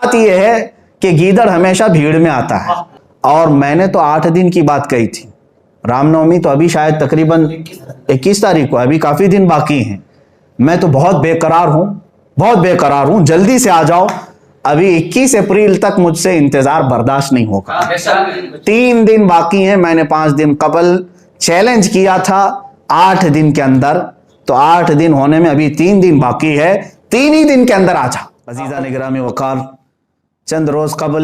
بات یہ ہے کہ گیدڑ ہمیشہ بھیڑ میں آتا ہے، اور میں نے تو 8 دن کی بات کہی تھی۔ رام نومی تو ابھی شاید تقریباً 21 تاریخ کو، ابھی کافی دن باقی ہیں۔ میں تو بہت بے قرار ہوں، جلدی سے آ جاؤ۔ ابھی 21 اپریل تک مجھ سے انتظار برداشت نہیں ہوگا۔ 3 دن باقی ہیں، میں نے 5 دن قبل چیلنج کیا تھا 8 دن کے اندر، تو 8 دن ہونے میں ابھی 3 دن باقی ہے، 3 ہی دن کے اندر آ جا۔ عزیزان گرامی وقار، چند روز قبل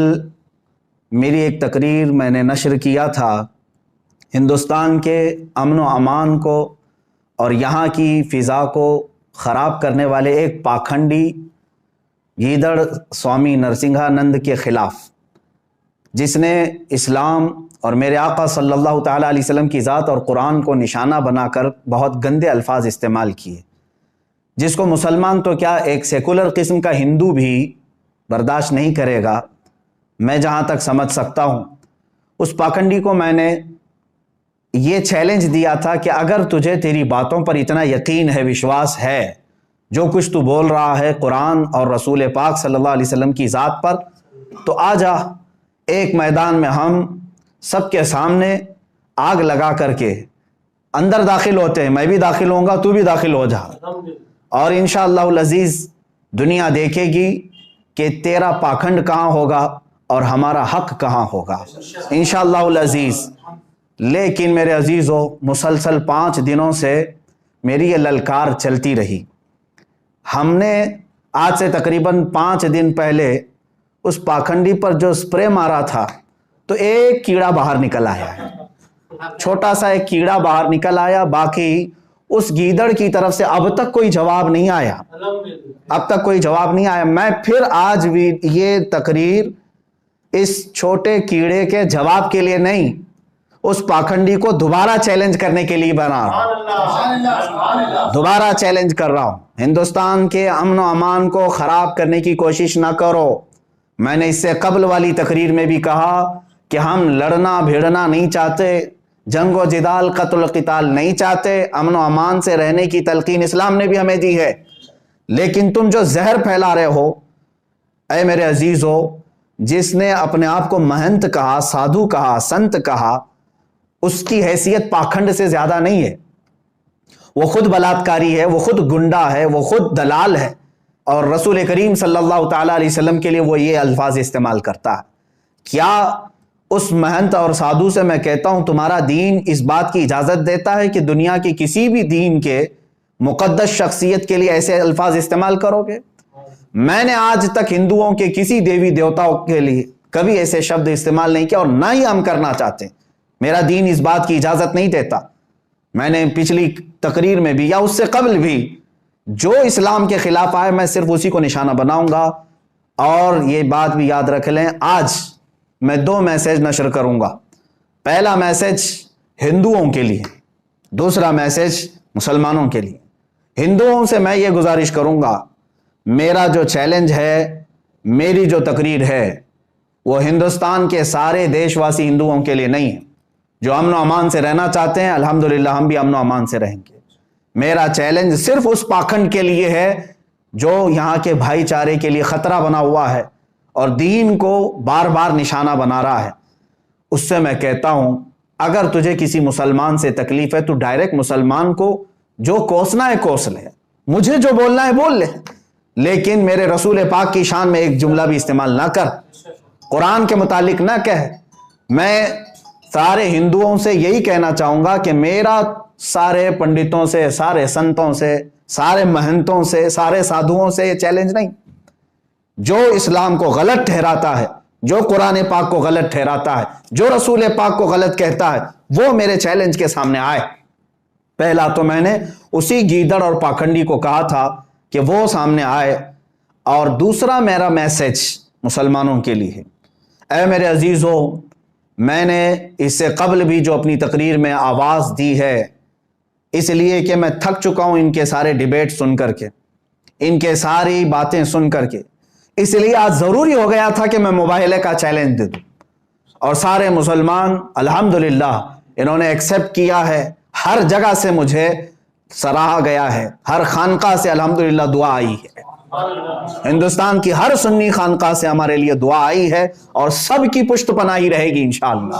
میری ایک تقریر میں نے نشر کیا تھا، ہندوستان کے امن و امان کو اور یہاں کی فضا کو خراب کرنے والے ایک پاکھنڈی گیدڑ سوامی نرسنگھانند کے خلاف، جس نے اسلام اور میرے آقا صلی اللہ تعالیٰ علیہ وسلم کی ذات اور قرآن کو نشانہ بنا کر بہت گندے الفاظ استعمال کیے، جس کو مسلمان تو کیا ایک سیکولر قسم کا ہندو بھی برداشت نہیں کرے گا۔ میں جہاں تک سمجھ سکتا ہوں، اس پاکھنڈی کو میں نے یہ چیلنج دیا تھا کہ اگر تجھے تیری باتوں پر اتنا یقین ہے، وشواس ہے، جو کچھ تو بول رہا ہے قرآن اور رسول پاک صلی اللہ علیہ وسلم کی ذات پر، تو آ جا ایک میدان میں ہم سب کے سامنے آگ لگا کر کے اندر داخل ہوتے ہیں، میں بھی داخل ہوں گا، تو بھی داخل ہو جا، اور انشاءاللہ العزیز دنیا دیکھے گی کہ تیرا پاکھنڈ کہاں ہوگا اور ہمارا حق کہاں ہوگا انشاءاللہ العزیز۔ لیکن میرے عزیزو، مسلسل 5 دنوں سے میری یہ للکار چلتی رہی۔ ہم نے آج سے تقریباً 5 دن پہلے اس پاکھنڈی پر جو سپرے مارا تھا، تو ایک کیڑا باہر نکل آیا ہے، چھوٹا سا ایک کیڑا باہر نکل آیا، باقی اس گیدڑ کی طرف سے اب تک کوئی جواب نہیں آیا۔ میں پھر آج بھی یہ تقریر اس چھوٹے کیڑے کے جواب کے لیے نہیں، اس پاکھنڈی کو دوبارہ چیلنج کرنے کے لیے بنا رہا ہوں، دوبارہ چیلنج کر رہا ہوں۔ ہندوستان کے امن و امان کو خراب کرنے کی کوشش نہ کرو۔ میں نے اس سے قبل والی تقریر میں بھی کہا کہ ہم لڑنا بھیڑنا نہیں چاہتے، جنگ و جدال قتل و قتال نہیں چاہتے، امن و امان سے رہنے کی تلقین اسلام نے بھی ہمیں دی ہے۔ لیکن تم جو زہر پھیلا رہے ہو، اے میرے عزیزو، جس نے اپنے آپ کو مہنت کہا، سادھو کہا، سنت کہا، اس کی حیثیت پاکھنڈ سے زیادہ نہیں ہے۔ وہ خود بلاತ್ಕಾری ہے، وہ خود گنڈا ہے، وہ خود دلال ہے، اور رسول کریم صلی اللہ تعالیٰ علیہ وسلم کے لیے وہ یہ الفاظ استعمال کرتا ہے۔ کیا اس مہنت اور سادھو سے میں کہتا ہوں تمہارا دین اس بات کی اجازت دیتا ہے کہ دنیا کی کسی بھی دین کے مقدس شخصیت کے لیے ایسے الفاظ استعمال کرو گے؟ میں نے آج تک ہندوؤں کے کسی دیوی دیوتاؤں کے لیے کبھی ایسے شبد استعمال نہیں کیا، اور نہ ہی ہم کرنا چاہتے ہیں۔ میرا دین اس بات کی اجازت نہیں دیتا۔ میں نے پچھلی تقریر میں بھی یا اس سے قبل بھی جو اسلام کے خلاف آئے، میں صرف اسی کو نشانہ بناؤں گا۔ اور یہ بات بھی یاد رکھ لیں، آج میں 2 میسج نشر کروں گا۔ پہلا میسج ہندوؤں کے لیے، دوسرا میسج مسلمانوں کے لیے۔ ہندوؤں سے میں یہ گزارش کروں گا، میرا جو چیلنج ہے، میری جو تقریر ہے، وہ ہندوستان کے سارے دیش واسی ہندوؤں کے لیے نہیں ہے۔ جو امن و امان سے رہنا چاہتے ہیں، الحمدللہ ہم بھی امن و امان سے رہیں گے۔ میرا چیلنج صرف اس پاکھنڈ کے لیے ہے جو یہاں کے بھائی چارے کے لیے خطرہ بنا ہوا ہے اور دین کو بار بار نشانہ بنا رہا ہے۔ اس سے میں کہتا ہوں، اگر تجھے کسی مسلمان سے تکلیف ہے تو ڈائریکٹ مسلمان کو جو کوسنا ہے کوس لے، مجھے جو بولنا ہے بول لے، لیکن میرے رسول پاک کی شان میں ایک جملہ بھی استعمال نہ کر، قرآن کے متعلق نہ کہہ۔ میں سارے ہندوؤں سے یہی کہنا چاہوں گا کہ میرا سارے پنڈتوں سے، سارے سنتوں سے، سارے مہنتوں سے، سارے سادھوؤں سے یہ چیلنج نہیں۔ جو اسلام کو غلط ٹھہراتا ہے، جو قرآن پاک کو غلط ٹھہراتا ہے، جو رسول پاک کو غلط کہتا ہے، وہ میرے چیلنج کے سامنے آئے۔ پہلا تو میں نے اسی گیدڑ اور پاکھنڈی کو کہا تھا کہ وہ سامنے آئے، اور دوسرا میرا میسج مسلمانوں کے لیے ہے۔ اے میرے عزیزو، میں نے اس سے قبل بھی جو اپنی تقریر میں آواز دی ہے، اس لیے کہ میں تھک چکا ہوں ان کے سارے ڈیبیٹ سن کر کے، ان کے ساری باتیں سن کر کے، اس لیے آج ضروری ہو گیا تھا کہ میں مباہلے کا چیلنج دے دوں۔ اور سارے مسلمان الحمدللہ انہوں نے ایکسیپٹ کیا ہے، ہر جگہ سے مجھے سراہا گیا ہے، ہر خانقاہ سے الحمدللہ دعا آئی ہے۔ ہندوستان کی ہر سنی خانقاہ سے ہمارے لیے دعا آئی ہے اور سب کی پشت پناہی رہے گی انشاءاللہ۔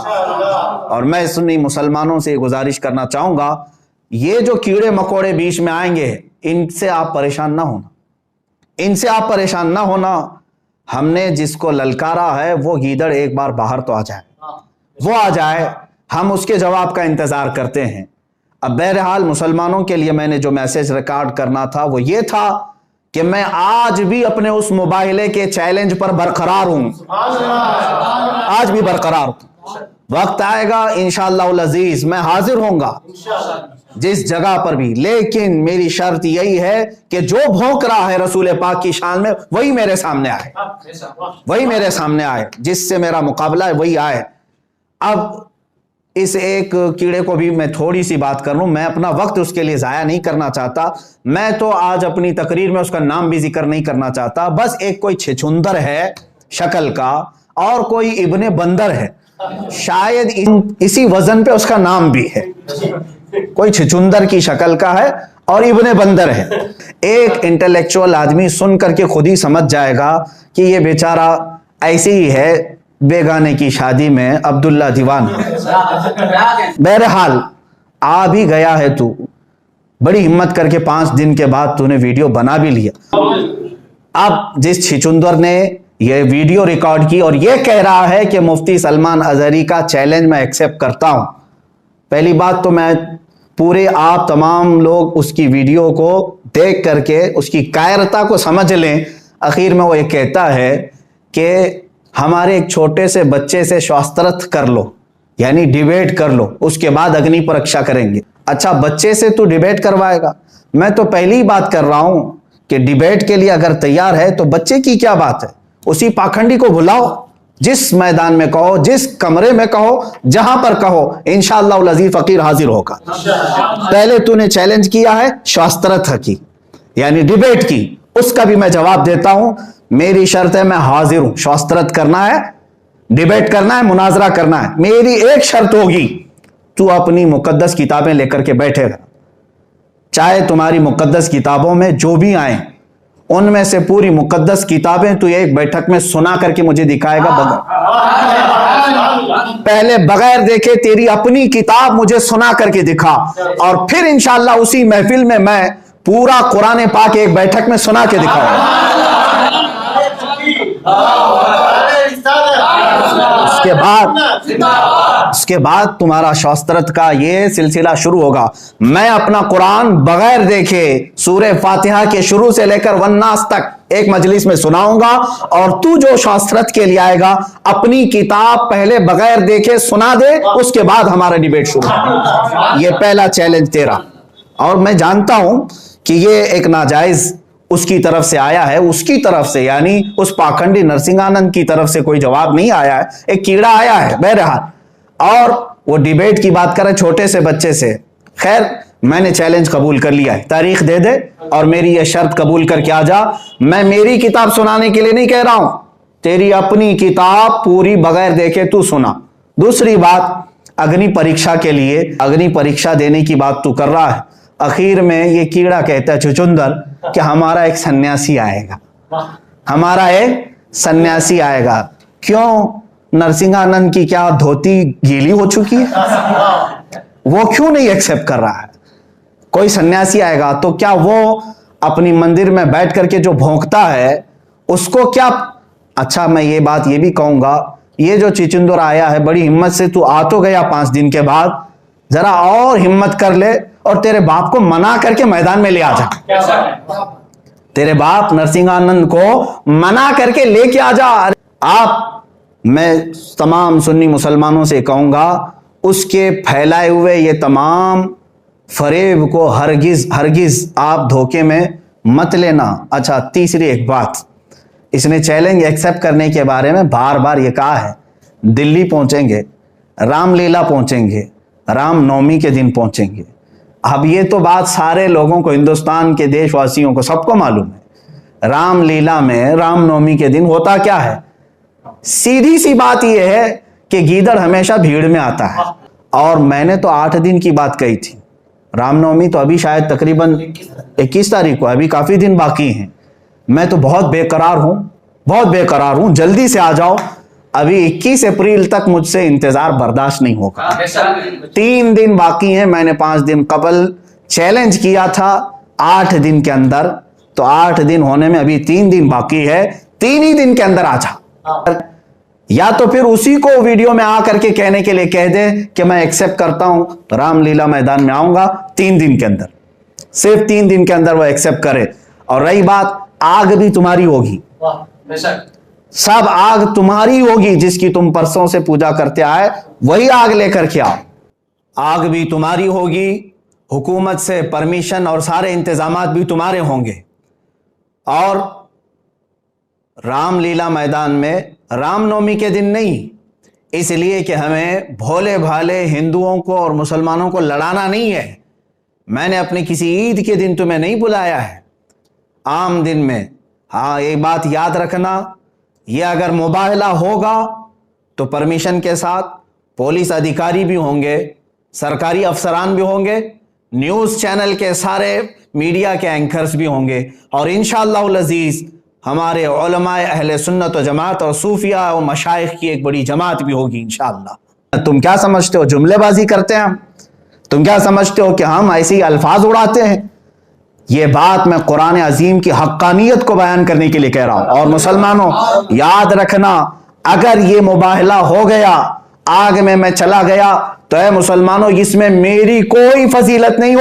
اور میں سنی مسلمانوں سے گزارش کرنا چاہوں گا، یہ جو کیڑے مکوڑے بیچ میں آئیں گے ان سے آپ پریشان نہ ہونا، ان سے آپ پریشان نہ ہونا۔ ہم نے جس کو للکارا ہے وہ گیدڑ ایک بار باہر تو آ جائے، وہ آ جائے، ہم اس کے جواب کا انتظار کرتے ہیں۔ اب بہرحال مسلمانوں کے لیے میں نے جو میسج ریکارڈ کرنا تھا وہ یہ تھا کہ میں آج بھی اپنے اس مباہلے کے چیلنج پر برقرار ہوں، آج بھی برقرار ہوں۔ وقت آئے گا انشاءاللہ العزیز میں حاضر ہوں گا جس جگہ پر بھی، لیکن میری شرط یہی ہے کہ جو بھونک رہا ہے رسول پاک کی شان میں وہی میرے سامنے آئے، وہی میرے سامنے آئے، جس سے میرا مقابلہ ہے وہی آئے۔ اب اس ایک کیڑے کو بھی میں تھوڑی سی بات کر لوں، میں اپنا وقت اس کے لیے ضائع نہیں کرنا چاہتا، میں تو آج اپنی تقریر میں اس کا نام بھی ذکر نہیں کرنا چاہتا، بس ایک کوئی چھچندر ہے شکل کا اور کوئی ابن بندر ہے، شاید اسی وزن پہ اس کا نام بھی ہے، کوئی چھچندر کی شکل کا ہے اور ابن بندر ہے۔ ایک انٹلیکچوئل آدمی سن کر کے خود ہی سمجھ جائے گا کہ یہ بیچارہ ایسے ہی ہے بیگانے کی شادی میں عبداللہ دیوان۔ بہرحال آ بھی گیا ہے تو، بڑی ہمت کر کے 5 دن کے بعد تو نے ویڈیو بنا بھی لیا۔ اب جس چھچندر نے یہ ویڈیو ریکارڈ کی اور یہ کہہ رہا ہے کہ مفتی سلمان اظہری کا چیلنج میں ایکسیپٹ کرتا ہوں، پہلی بات تو میں پورے آپ تمام لوگ اس کی ویڈیو کو دیکھ کر کے اس کی کائرتا کو سمجھ لیں۔ اخیر میں وہ یہ کہتا ہے کہ ہمارے ایک چھوٹے سے بچے سے شاسترت کر لو، یعنی ڈیبیٹ کر لو، اس کے بعد اگنی پرکشا کریں گے۔ اچھا بچے سے تو ڈیبیٹ کروائے گا؟ میں تو پہلی بات کر رہا ہوں کہ ڈیبیٹ کے لیے اگر تیار ہے تو بچے کی کیا بات ہے، اسی پاکھنڈی کو بلاؤ، جس میدان میں کہو، جس کمرے میں کہو، جہاں پر کہو، انشاءاللہ العزیز فقیر حاضر ہوگا۔ پہلے تو نے چیلنج کیا ہے شاسترت کی، یعنی ڈیبیٹ کی، اس کا بھی میں جواب دیتا ہوں۔ میری شرط ہے میں حاضر ہوں، شاسترت کرنا ہے، ڈیبیٹ کرنا ہے، مناظرہ کرنا ہے۔ میری ایک شرط ہوگی، تو اپنی مقدس کتابیں لے کر کے بیٹھے گا، چاہے تمہاری مقدس کتابوں میں جو بھی آئیں ان میں سے پوری مقدس کتابیں تو ایک بیٹھک میں سنا کر کے مجھے دکھائے گا، پہلے بغیر دیکھے تیری اپنی کتاب مجھے سنا کر کے دکھا، اور پھر انشاءاللہ اسی محفل میں میں پورا قرآن پاک ایک بیٹھک میں سنا کے دکھاؤں۔ اس کے بعد تمہارا شاسترت کا یہ سلسلہ شروع ہوگا۔ میں اپنا قرآن بغیر دیکھے سورہ فاتحہ کے شروع سے لے کر والناس تک ایک مجلس میں سناؤں گا، اور تو جو شاسترت کے لیے آئے گا اپنی کتاب پہلے بغیر دیکھے سنا دے، اس کے بعد ہمارا ڈیبیٹ شروع ہوگا۔ یہ پہلا چیلنج تیرا، اور میں جانتا ہوں کہ یہ ایک ناجائز اس کی طرف سے آیا ہے، اس کی طرف سے یعنی اس پاکھنڈی نرسنگ آنند کی طرف سے کوئی جواب نہیں آیا ہے، ایک کیڑا آیا ہے بہرحال، اور وہ ڈیبیٹ کی بات کرے چھوٹے سے بچے سے۔ خیر میں نے چیلنج قبول کر لیا ہے، تاریخ دے دے اور میری یہ شرط قبول کر کے آ جا۔ میں میری کتاب سنانے کے لیے نہیں کہہ رہا ہوں، تیری اپنی کتاب پوری بغیر دیکھے تو سنا۔ دوسری بات، اگنی پریکشا کے لیے، اگنی پریکشا دینے کی بات تو کر رہا ہے، اخیر میں یہ کیڑا کہتا ہے چھچندر کہ ہمارا ایک سنیاسی آئے گا، ہمارا ایک سنیاسی آئے گا۔ کیوں؟ نرسنگ آنند کی کیا دھوتی گیلی ہو چکی ہے؟ وہ کیوں نہیں ایکسیپٹ کر رہا ہے؟ کوئی سنیاسی آئے گا تو کیا وہ اپنی مندر میں بیٹھ کر کے جو بھونکتا ہے اس کو کیا؟ اچھا میں یہ بات یہ بھی کہوں گا، یہ جو چھچندر آیا ہے بڑی ہمت سے تو آ تو گیا 5 دن کے بعد، ذرا اور ہمت کر لے اور تیرے باپ کو منا کر کے میدان میں لے آ جا، تیرے باپ نرسنگ آنند کو منا کر کے لے کے آ جا۔ میں تمام سنی مسلمانوں سے کہوں گا اس کے پھیلائے ہوئے یہ تمام فریب کو ہرگز آپ دھوکے میں مت لینا۔ اچھا تیسری ایک بات، اس نے چیلنج ایکسیپٹ کرنے کے بارے میں بار بار یہ کہا ہے دلی پہنچیں گے، رام لیلا پہنچیں گے، رام نومی کے دن پہنچیں گے۔ اب یہ تو بات سارے لوگوں کو، ہندوستان کے دیش واسیوں کو سب کو معلوم ہے، رام لیلا میں رام نومی کے دن ہوتا کیا ہے؟ سیدھی سی بات یہ ہے کہ گیدڑ ہمیشہ بھیڑ میں آتا ہے، اور میں نے تو 8 دن کی بات کہی تھی، رام نومی تو ابھی شاید تقریباً 21 تاریخ کو، ابھی کافی دن باقی ہیں۔ میں تو بہت بے قرار ہوں، جلدی سے آ جاؤ، ابھی 21 اپریل تک مجھ سے انتظار برداشت نہیں ہوگا۔ 3 دن باقی ہیں، میں نے 5 دن قبل چیلنج کیا تھا 8 دن کے اندر، تو 8 دن ہونے میں ابھی 3 دن باقی ہے، 3 ہی دن کے اندر آ جا، یا تو پھر اسی کو ویڈیو میں آ کر کے کہنے کے لیے کہہ دے کہ میں ایکسپٹ کرتا ہوں، رام لیلا میدان میں آؤں گا 3 دن کے اندر، صرف 3 دن کے اندر وہ ایکسپٹ کرے۔ اور رہی بات، آگ بھی تمہاری ہوگی، سب آگ تمہاری ہوگی، جس کی تم پرسوں سے پوجا کرتے آئے وہی آگ لے کر کے آؤ، آگ بھی تمہاری ہوگی، حکومت سے پرمیشن اور سارے انتظامات بھی تمہارے ہوں گے۔ اور رام لیلا میدان میں رام نومی کے دن نہیں، اس لیے کہ ہمیں بھولے بھالے ہندوؤں کو اور مسلمانوں کو لڑانا نہیں ہے، میں نے اپنے کسی عید کے دن تمہیں نہیں بلایا ہے، عام دن میں۔ ہاں ایک بات یاد رکھنا، یہ اگر مباہلہ ہوگا تو پرمیشن کے ساتھ پولیس ادھیکاری بھی ہوں گے، سرکاری افسران بھی ہوں گے، نیوز چینل کے سارے میڈیا کے اینکرز بھی ہوں گے، اور انشاءاللہ العزیز ہمارے علماء اہل سنت و جماعت اور صوفیاء و مشائخ کی ایک بڑی جماعت بھی ہوگی انشاءاللہ۔ تم کیا سمجھتے ہو جملے بازی کرتے ہیں ہم؟ تم کیا سمجھتے ہو کہ ہم ایسی الفاظ اڑاتے ہیں؟ یہ بات میں قرآن عظیم کی حقانیت کو بیان کرنے کے لیے کہہ رہا ہوں۔ اور مسلمانوں یاد رکھنا، اگر یہ مباہلہ ہو گیا، آگ میں چلا گیا، تو اے مسلمانوں اس میں میری کوئی فضیلت نہیں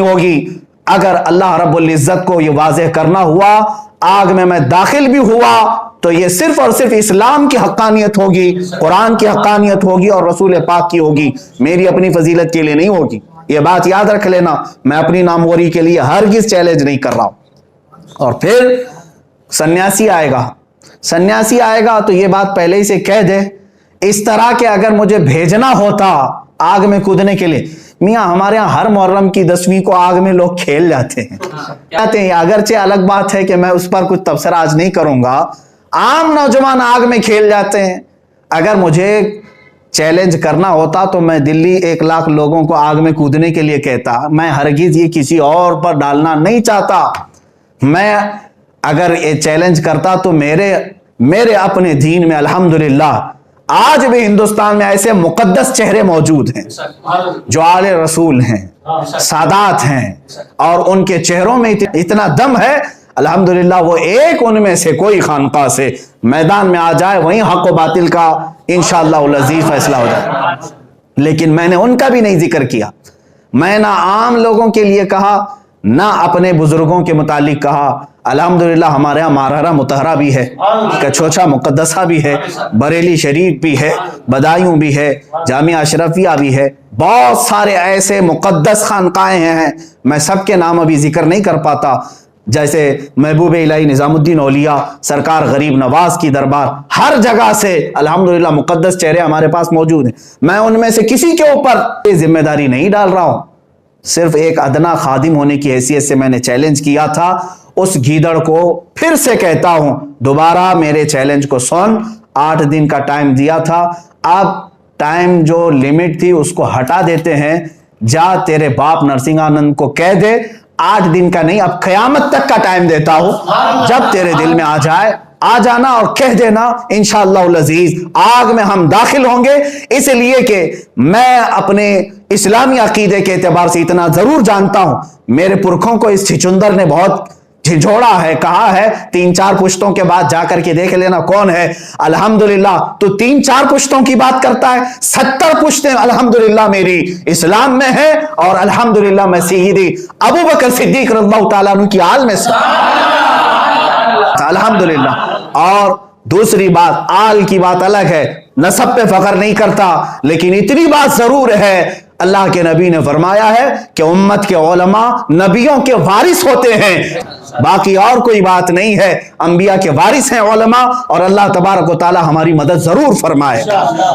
ہوگی، اگر اللہ رب العزت کو یہ واضح کرنا ہوا، آگ میں داخل بھی ہوا، تو یہ صرف اور صرف اسلام کی حقانیت ہوگی، قرآن کی حقانیت ہوگی اور رسول پاک کی ہوگی، میری اپنی فضیلت کے لیے نہیں ہوگی۔ یہ بات یاد رکھ لینا، میں اپنی ناموری کے لیے ہرگز چیلنج نہیں کر رہا ہوں۔ اور پھر سنیاسی آئے گا تو یہ بات پہلے ہی سے کہہ دے، اس طرح کہ اگر مجھے بھیجنا ہوتا آگ میں کودنے کے لیے، میاں ہمارے ہاں ہر محرم کی 10ویں کو آگ میں لوگ کھیل جاتے ہیں، اگرچہ الگ بات ہے کہ میں اس پر کچھ تبصرہ آج نہیں کروں گا، عام نوجوان آگ میں کھیل جاتے ہیں، اگر مجھے چیلنج کرنا ہوتا تو میں دلی 1 لاکھ لوگوں کو آگ میں کودنے کے لیے کہتا، میں ہرگز یہ کسی اور پر ڈالنا نہیں چاہتا۔ میں اگر یہ چیلنج کرتا تو میرے اپنے دین میں الحمدللہ آج بھی ہندوستان میں ایسے مقدس چہرے موجود ہیں جو آل رسول ہیں، سادات ہیں، اور ان کے چہروں میں اتنا دم ہے، الحمدللہ وہ ایک ان میں سے کوئی خانقاہ سے میدان میں آ جائے، وہیں حق و باطل کا انشاءاللہ العزیز فیصلہ ہو جائے۔ لیکن میں نے ان کا بھی نہیں ذکر کیا، میں نہ عام لوگوں کے لیے کہا، نہ اپنے بزرگوں کے متعلق کہا۔ الحمدللہ ہمارے یہاں مارہرہ مطہرہ بھی ہے، کچھوچا مقدسہ بھی ہے، بریلی شریف بھی ہے، بدایوں بھی ہے، جامعہ اشرفیہ بھی ہے، بہت سارے ایسے مقدس خانقاہیں ہیں، میں سب کے نام ابھی ذکر نہیں کر پاتا، جیسے محبوب الہی نظام الدین اولیاء، سرکار غریب نواز کی دربار، ہر جگہ سے الحمدللہ مقدس چہرے ہمارے پاس موجود ہیں۔ میں ان میں سے کسی کے اوپر یہ ذمہ داری نہیں ڈال رہا ہوں، صرف ایک ادنا خادم ہونے کی حیثیت سے میں نے چیلنج کیا تھا۔ اس گیدڑ کو پھر سے کہتا ہوں، دوبارہ میرے چیلنج کو سن، 8 دن کا ٹائم دیا تھا، اب ٹائم جو لمٹ تھی اس کو ہٹا دیتے ہیں، جا تیرے باپ نرسنگ آنند کو کہہ دے 8 دن کا نہیں، اب قیامت تک کا ٹائم دیتا ہوں، جب تیرے دل میں آ جائے آ جانا اور کہہ دینا، انشاءاللہ العزیز آگ میں ہم داخل ہوں گے۔ اس لیے کہ میں اپنے اسلامی عقیدے کے اعتبار سے اتنا ضرور جانتا ہوں، میرے پرکھوں کو اس چھچندر نے بہت جھنجھوڑا ہے، کہا ہے 3-4 پشتوں کے بعد جا کر کے دیکھ لینا کون ہے۔ الحمدللہ تو 3-4 پشتوں کی بات کرتا ہے، 70 پشتیں الحمدللہ میری اسلام میں ہے، اور الحمدللہ میں سیدی ابو بکر صدیق رضی اللہ تعالیٰ عنہ کی آل میں سے الحمدللہ۔ اور دوسری بات، آل کی بات الگ ہے، نسب پہ فخر نہیں کرتا، لیکن اتنی بات ضرور ہے، اللہ کے نبی نے فرمایا ہے کہ امت کے علماء نبیوں کے وارث ہوتے ہیں، باقی اور کوئی بات نہیں ہے، انبیاء کے وارث ہیں علماء، اور اللہ تبارک و تعالی ہماری مدد ضرور فرمائے،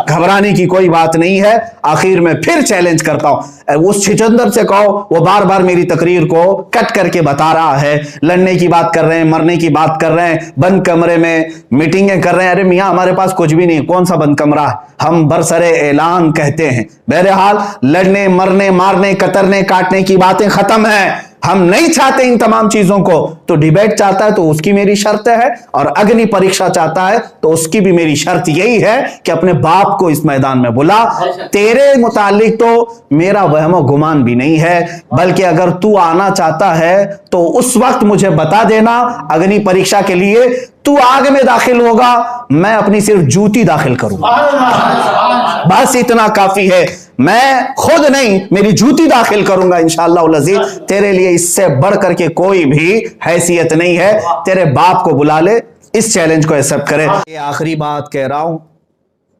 گھبرانے کی کوئی بات نہیں ہے۔ آخر میں پھر چیلنج کرتا ہوں، اس چھچندر سے کہو، وہ بار بار میری تقریر کو کٹ کر کے بتا رہا ہے، لڑنے کی بات کر رہے ہیں، مرنے کی بات کر رہے ہیں، بند کمرے میں میٹنگیں کر رہے ہیں، ارے میاں ہمارے پاس کچھ بھی نہیں، کون سا بند کمرہ ہے، ہم برسرے اعلان کہتے ہیں۔ بہرحال لڑنے، مرنے، مارنے، کترنے، کاٹنے کی باتیں ختم ہیں، ہم نہیں چاہتے ان تمام چیزوں کو. تو ڈیبیٹ چاہتا ہے تو اس کی میری شرط ہے, اور اگنی پریکشا چاہتا ہے تو اس کی بھی میری شرط یہی ہے کہ اپنے باپ کو اس میدان میں بلا. تیرے متعلق تو میرا وہم و گمان بھی نہیں ہے, بلکہ اگر تو آنا چاہتا ہے تو اس وقت مجھے بتا دینا اگنی پریکشا کے لیے. تو آگ میں داخل ہوگا, میں اپنی صرف جوتی داخل کروں گا, بس اتنا کافی ہے. میں خود نہیں, میری جوتی داخل کروں گا انشاءاللہ العزیز. تیرے لیے اس سے بڑھ کر کے کوئی بھی حیثیت نہیں ہے. تیرے باپ کو بلا لے, اس چیلنج کو ایکسپٹ کرے. یہ آخری بات کہہ رہا ہوں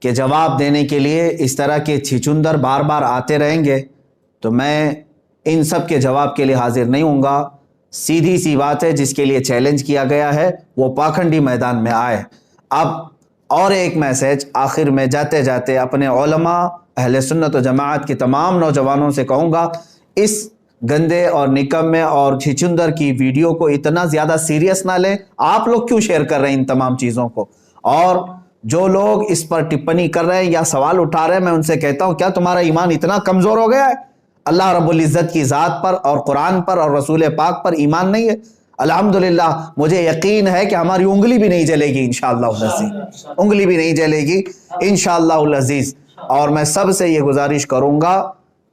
کہ جواب دینے کے لیے اس طرح کے چھچندر بار بار آتے رہیں گے تو میں ان سب کے جواب کے لیے حاضر نہیں ہوں گا. سیدھی سی بات ہے, جس کے لیے چیلنج کیا گیا ہے وہ پاکھنڈی میدان میں آئے. اب اور ایک میسج آخر میں جاتے جاتے اپنے علماء اہل سنت و جماعت کے تمام نوجوانوں سے کہوں گا, اس گندے اور نکمے اور چھچندر کی ویڈیو کو اتنا زیادہ سیریس نہ لیں. آپ لوگ کیوں شیئر کر رہے ہیں ان تمام چیزوں کو؟ اور جو لوگ اس پر ٹپنی کر رہے ہیں یا سوال اٹھا رہے ہیں, میں ان سے کہتا ہوں کیا تمہارا ایمان اتنا کمزور ہو گیا ہے؟ اللہ رب العزت کی ذات پر اور قرآن پر اور رسول پاک پر ایمان نہیں ہے؟ الحمدللہ مجھے یقین ہے کہ ہماری انگلی بھی نہیں جلے گی انشاءاللہ العزیز, انگلی بھی نہیں جلے گی انشاءاللہ العزیز. اور میں سب سے یہ گزارش کروں گا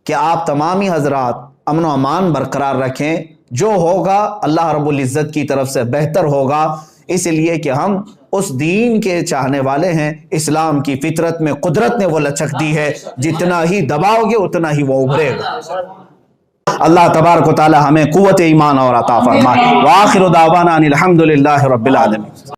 کہ آپ تمامی حضرات امن و امان برقرار رکھیں. جو ہوگا اللہ رب العزت کی طرف سے بہتر ہوگا, اس لیے کہ ہم اس دین کے چاہنے والے ہیں. اسلام کی فطرت میں قدرت نے وہ لچک دی ہے, جتنا ہی دباؤ گے اتنا ہی وہ ابھرے گا. اللہ تبارک و تعالی ہمیں قوت ایمان اور عطا فرمائے. وآخر دعوانا ان الحمدللہ رب العالمین.